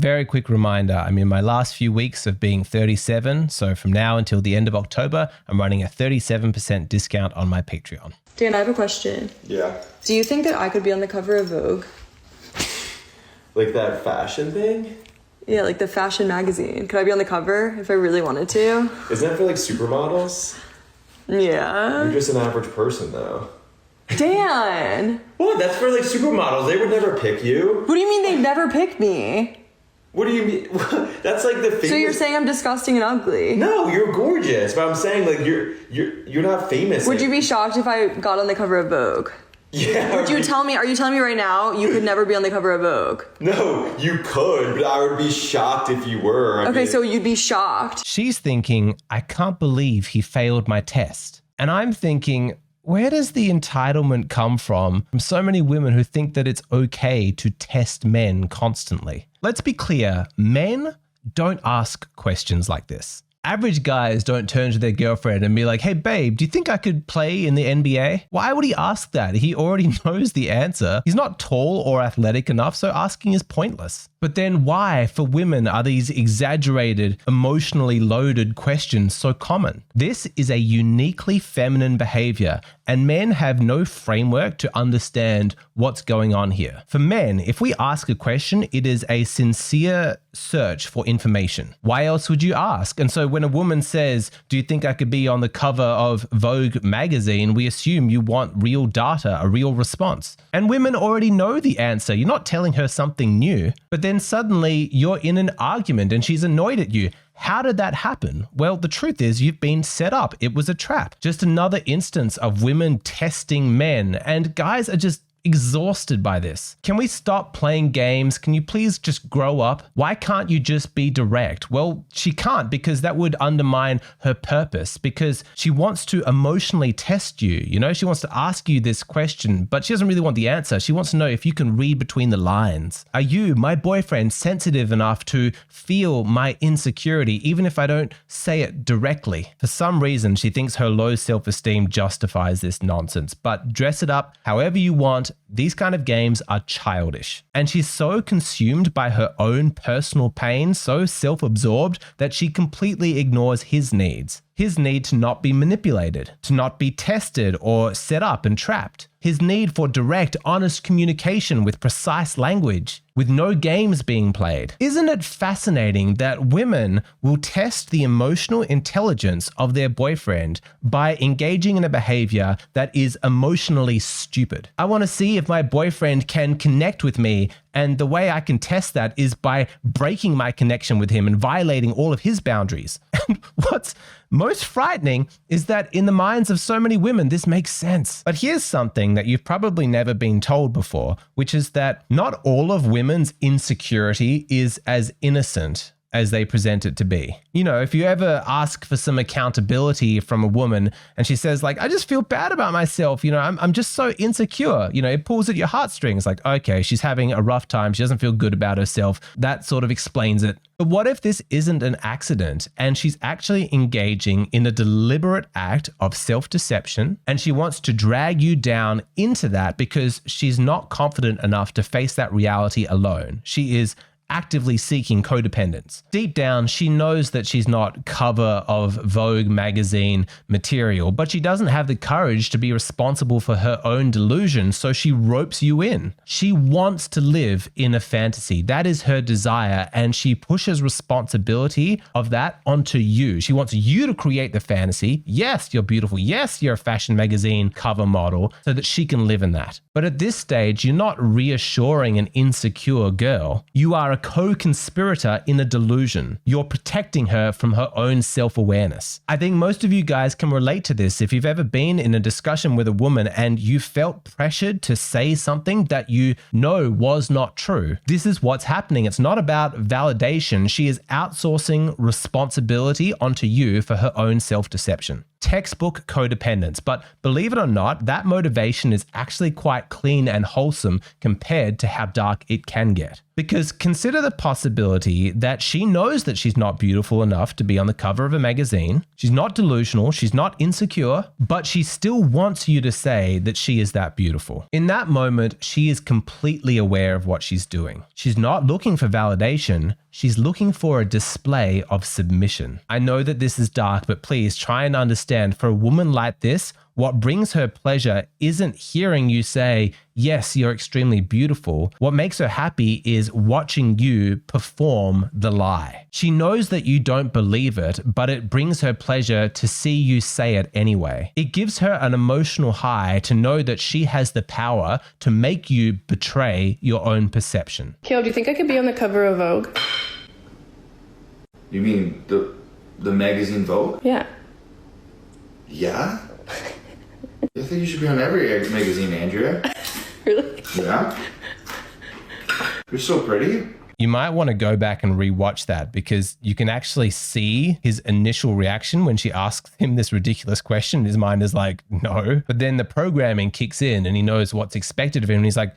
Very quick reminder, I'm in my last few weeks of being 37, so from now until the end of October, I'm running a 37% discount on my Patreon. Dan, I have a question. Yeah. Do you think that I could be on the cover of Vogue? Like that fashion thing? Yeah, like the fashion magazine. Could I be on the cover if I really wanted to? Isn't that for like supermodels? Yeah. You're just an average person though. Dan! What? That's for like supermodels. They would never pick you. What do you mean they never pick me? What do you mean? That's like the thing. So you're saying I'm disgusting and ugly? No, you're gorgeous. But I'm saying like you're not famous. Would you be shocked if I got on the cover of Vogue? Yeah. Are you telling me right now you could never be on the cover of Vogue? No, you could, but I would be shocked if you were. Okay, so you'd be shocked. She's thinking, I can't believe he failed my test. And I'm thinking, where does the entitlement come from so many women who think that it's okay to test men constantly? Let's be clear, men don't ask questions like this. Average guys don't turn to their girlfriend and be like, hey babe, do you think I could play in the NBA? Why would he ask that? He already knows the answer. He's not tall or athletic enough, so asking is pointless. But then why, for women, are these exaggerated, emotionally loaded questions so common? This is a uniquely feminine behavior, and men have no framework to understand what's going on here. For men, if we ask a question, it is a sincere search for information. Why else would you ask? And so when a woman says, do you think I could be on the cover of Vogue magazine, we assume you want real data, a real response. And women already know the answer. You're not telling her something new, but then suddenly you're in an argument and she's annoyed at you. How did that happen? Well, the truth is you've been set up. It was a trap. Just another instance of women testing men, and guys are just exhausted by this. Can we stop playing games? Can you please just grow up? Why can't you just be direct? Well, she can't, because that would undermine her purpose, because she wants to emotionally test you. You know, she wants to ask you this question, but she doesn't really want the answer. She wants to know if you can read between the lines. Are you, my boyfriend, sensitive enough to feel my insecurity, even if I don't say it directly? For some reason, she thinks her low self-esteem justifies this nonsense, but dress it up however you want. These kind of games are childish. And she's so consumed by her own personal pain, so self-absorbed, that she completely ignores his needs. His need to not be manipulated, to not be tested or set up and trapped. His need for direct, honest communication with precise language, with no games being played. Isn't it fascinating that women will test the emotional intelligence of their boyfriend by engaging in a behavior that is emotionally stupid? I want to see if my boyfriend can connect with me, and the way I can test that is by breaking my connection with him and violating all of his boundaries. And what's most frightening is that in the minds of so many women, this makes sense. But here's something that you've probably never been told before, which is that not all of women's insecurity is as innocent as they present it to be. You know, if you ever ask for some accountability from a woman and she says like, I just feel bad about myself, you know, I'm just so insecure, you know, it pulls at your heartstrings. Like, okay, she's having a rough time. She doesn't feel good about herself. That sort of explains it. But what if this isn't an accident and she's actually engaging in a deliberate act of self-deception, and she wants to drag you down into that because she's not confident enough to face that reality alone? She is actively seeking codependence. Deep down, she knows that she's not cover of Vogue magazine material, but she doesn't have the courage to be responsible for her own delusion, so she ropes you in. She wants to live in a fantasy. That is her desire, and she pushes responsibility of that onto you. She wants you to create the fantasy. Yes, you're beautiful. Yes, you're a fashion magazine cover model, so that she can live in that. But at this stage, you're not reassuring an insecure girl. You are a co-conspirator in a delusion. You're protecting her from her own self-awareness. I think most of you guys can relate to this. If you've ever been in a discussion with a woman and you felt pressured to say something that you know was not true, this is what's happening. It's not about validation. She is outsourcing responsibility onto you for her own self-deception. Textbook codependence. But believe it or not, that motivation is actually quite clean and wholesome compared to how dark it can get. Because consider the possibility that she knows that she's not beautiful enough to be on the cover of a magazine. She's not delusional, she's not insecure, but she still wants you to say that she is that beautiful. In that moment, she is completely aware of what she's doing. She's not looking for validation, she's looking for a display of submission. I know that this is dark, but please try and understand, for a woman like this, what brings her pleasure isn't hearing you say, yes, you're extremely beautiful. What makes her happy is watching you perform the lie. She knows that you don't believe it, but it brings her pleasure to see you say it anyway. It gives her an emotional high to know that she has the power to make you betray your own perception. Kale, do you think I could be on the cover of Vogue? You mean the magazine Vogue? Yeah. Yeah? I think you should be on every magazine, Andrea. Really? Yeah? You're so pretty. You might want to go back and rewatch that, because you can actually see his initial reaction when she asks him this ridiculous question. His mind is like, no. But then the programming kicks in and he knows what's expected of him. And he's like,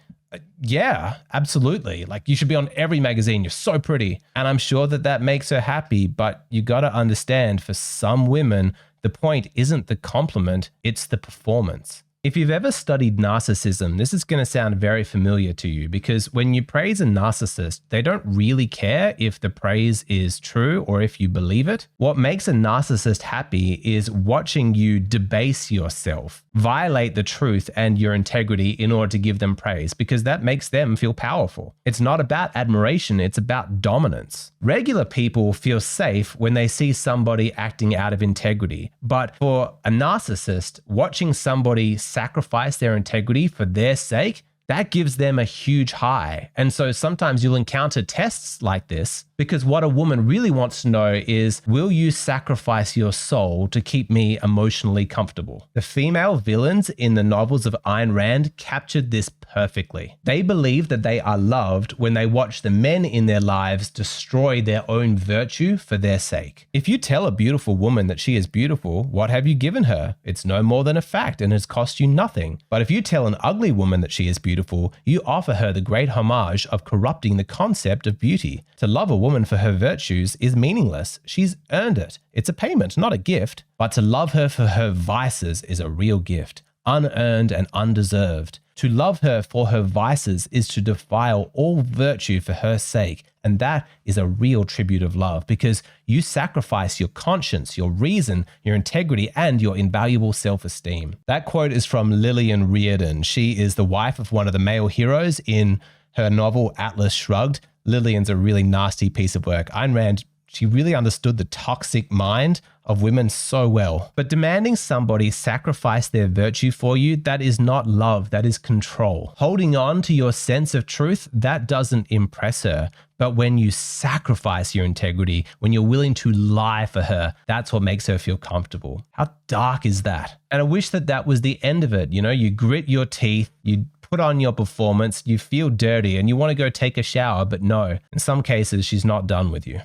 yeah, absolutely. Like, you should be on every magazine. You're so pretty. And I'm sure that that makes her happy. But you got to understand, for some women, the point isn't the compliment, it's the performance. If you've ever studied narcissism, this is going to sound very familiar to you, because when you praise a narcissist, they don't really care if the praise is true or if you believe it. What makes a narcissist happy is watching you debase yourself, violate the truth and your integrity in order to give them praise, because that makes them feel powerful. It's not about admiration, it's about dominance. Regular people feel safe when they see somebody acting out of integrity, but for a narcissist, watching somebody sacrifice their integrity for their sake, that gives them a huge high. And so sometimes you'll encounter tests like this, because what a woman really wants to know is, will you sacrifice your soul to keep me emotionally comfortable? The female villains in the novels of Ayn Rand captured this perfectly. They believe that they are loved when they watch the men in their lives destroy their own virtue for their sake. If you tell a beautiful woman that she is beautiful, what have you given her? It's no more than a fact and has cost you nothing. But if you tell an ugly woman that she is beautiful, you offer her the great homage of corrupting the concept of beauty. To love a woman for her virtues is meaningless. She's earned it. It's a payment, not a gift. But to love her for her vices is a real gift, unearned and undeserved. To love her for her vices is to defile all virtue for her sake. And that is a real tribute of love, because you sacrifice your conscience, your reason, your integrity, and your invaluable self-esteem. That quote is from Lillian Riordan. She is the wife of one of the male heroes in her novel Atlas Shrugged. Lillian's a really nasty piece of work. Ayn Rand, she really understood the toxic mind of women so well. But demanding somebody sacrifice their virtue for you, that is not love, that is control. Holding on to your sense of truth, that doesn't impress her. But when you sacrifice your integrity, when you're willing to lie for her, that's what makes her feel comfortable. How dark is that? And I wish that that was the end of it. You know, you grit your teeth, you put on your performance, you feel dirty and you want to go take a shower, but no, in some cases, she's not done with you.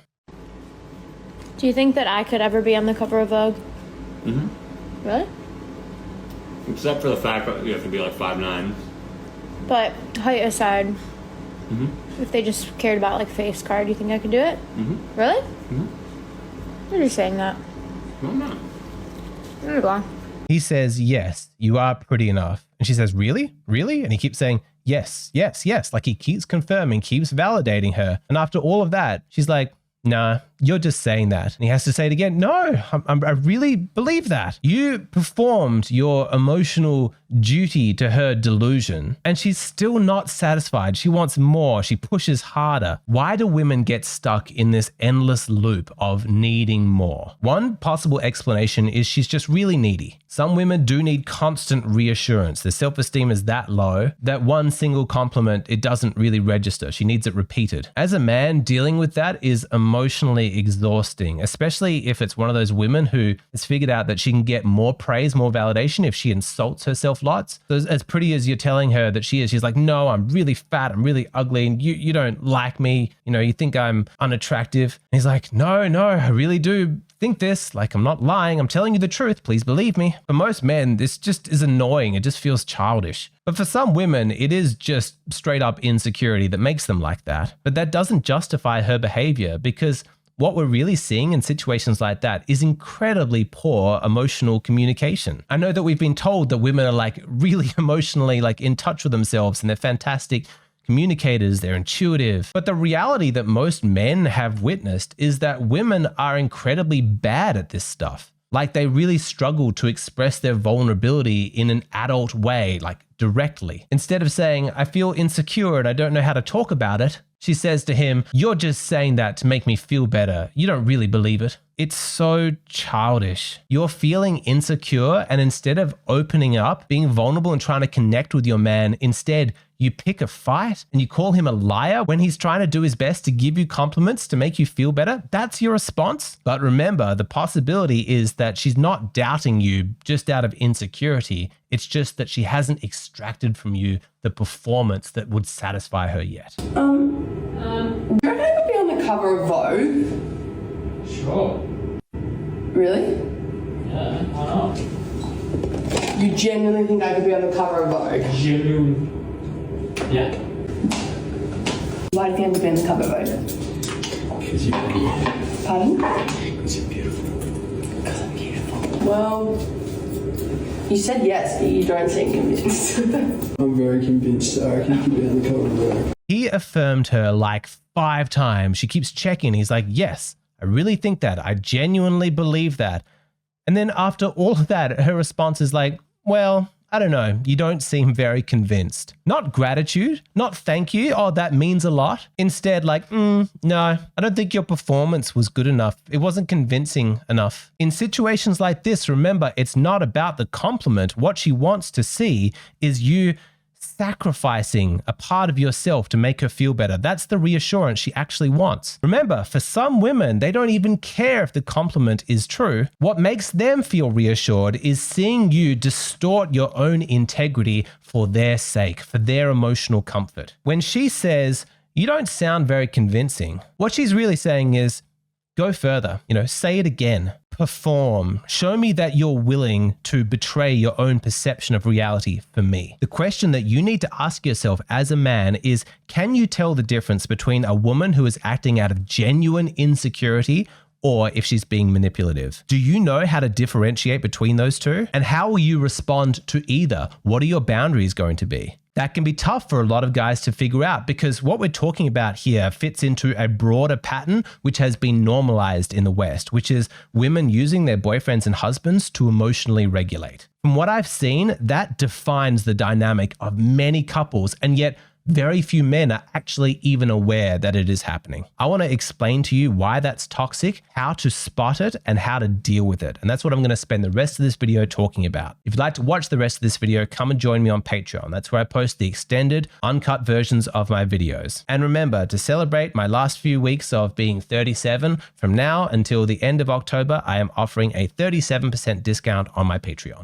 Do you think that I could ever be on the cover of Vogue? Mm-hmm. Really? Except for the fact that you have to be like 5'9". But height aside, Mm-hmm. if they just cared about like face card, do you think I could do it? Mm-hmm. Really? Mm-hmm. What are you saying that? No, I'm not. I'm gonna go on. He says, yes, you are pretty enough. And she says, really? Really? And he keeps saying, yes, yes, yes. Like he keeps confirming, keeps validating her. And after all of that, she's like, nah, you're just saying that. And he has to say it again. No, I really believe that. You performed your emotional duty to her delusion, and she's still not satisfied. She wants more. She pushes harder. Why do women get stuck in this endless loop of needing more? One possible explanation is she's just really needy. Some women do need constant reassurance. Their self-esteem is that low that one single compliment, it doesn't really register. She needs it repeated. As a man, dealing with that is emotionally emotionally exhausting, especially if it's one of those women who has figured out that she can get more praise, more validation if she insults herself lots. So as pretty as you're telling her that she is, she's like, no, I'm really fat, I'm really ugly, and you don't like me, you think I'm unattractive. And he's like, no, I really do think this, like I'm not lying, I'm telling you the truth, please believe me. For most men, this just is annoying, it just feels childish. But for some women, it is just straight up insecurity that makes them like that. But that doesn't justify her behavior, because what we're really seeing in situations like that is incredibly poor emotional communication. I know that we've been told that women are like really emotionally like in touch with themselves and they're fantastic communicators, they're intuitive. But the reality that most men have witnessed is that women are incredibly bad at this stuff. Like they really struggle to express their vulnerability in an adult way, like directly. Instead of saying, I feel insecure and I don't know how to talk about it, she says to him, you're just saying that to make me feel better. You don't really believe it. It's so childish. You're feeling insecure, and instead of opening up, being vulnerable and trying to connect with your man, instead you pick a fight and you call him a liar when he's trying to do his best to give you compliments to make you feel better. That's your response. But remember, the possibility is that she's not doubting you just out of insecurity. It's just that she hasn't extracted from you the performance that would satisfy her yet. Do you reckon I could be on the cover of Vogue? Sure. Really? Yeah, why not? You genuinely think I could be on the cover of Vogue? Genuine. Yeah. Why do you think I could be on the cover of Vogue? Because you're beautiful. Pardon? Because you're beautiful. Because I'm beautiful. Well, you said yes, but you don't seem convinced. I'm very convinced that I can be on the cover of Vogue. He affirmed her like 5 times. She keeps checking. He's like, yes, I really think that. I genuinely believe that. And then after all of that, her response is like, well, I don't know, you don't seem very convinced. Not gratitude, not thank you, oh, that means a lot. Instead, like, no, I don't think your performance was good enough. It wasn't convincing enough. In situations like this, remember, it's not about the compliment. What she wants to see is you sacrificing a part of yourself to make her feel better. That's the reassurance she actually wants. Remember, for some women, they don't even care if the compliment is true. What makes them feel reassured is seeing you distort your own integrity for their sake, for their emotional comfort. When she says, you don't sound very convincing, what she's really saying is, go further, say it again, perform, show me that you're willing to betray your own perception of reality for me. The question that you need to ask yourself as a man is, can you tell the difference between a woman who is acting out of genuine insecurity or if she's being manipulative? Do you know how to differentiate between those two? And how will you respond to either? What are your boundaries going to be? That can be tough for a lot of guys to figure out, because what we're talking about here fits into a broader pattern which has been normalized in the West, which is women using their boyfriends and husbands to emotionally regulate. From what I've seen, that defines the dynamic of many couples, and yet very few men are actually even aware that it is happening. I want to explain to you why that's toxic, how to spot it, and how to deal with it. And that's what I'm going to spend the rest of this video talking about. If you'd like to watch the rest of this video, come and join me on Patreon. That's where I post the extended, uncut versions of my videos. And remember, to celebrate my last few weeks of being 37, from now until the end of October, I am offering a 37% discount on my Patreon.